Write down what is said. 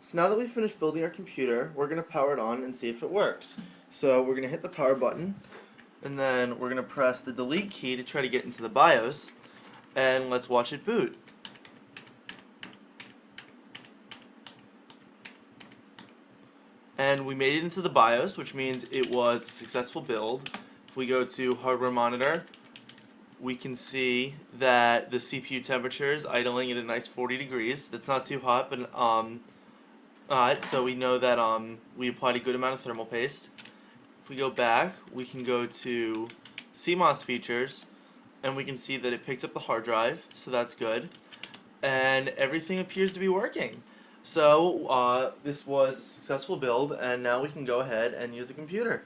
So now that we've finished building our computer, we're going to power it on and see if it works. So we're going to hit the power button, and then we're going to press the delete key to try to get into the BIOS, and let's watch it boot. And we made it into the BIOS, which means it was a successful build. If we go to hardware monitor, we can see that the CPU temperature is idling at a nice 40 degrees. That's not too hot, but so we know that we applied a good amount of thermal paste. If we go back, we can go to CMOS features, and we can see that it picks up the hard drive, so that's good. And everything appears to be working. So this was a successful build, and now we can go ahead and use the computer.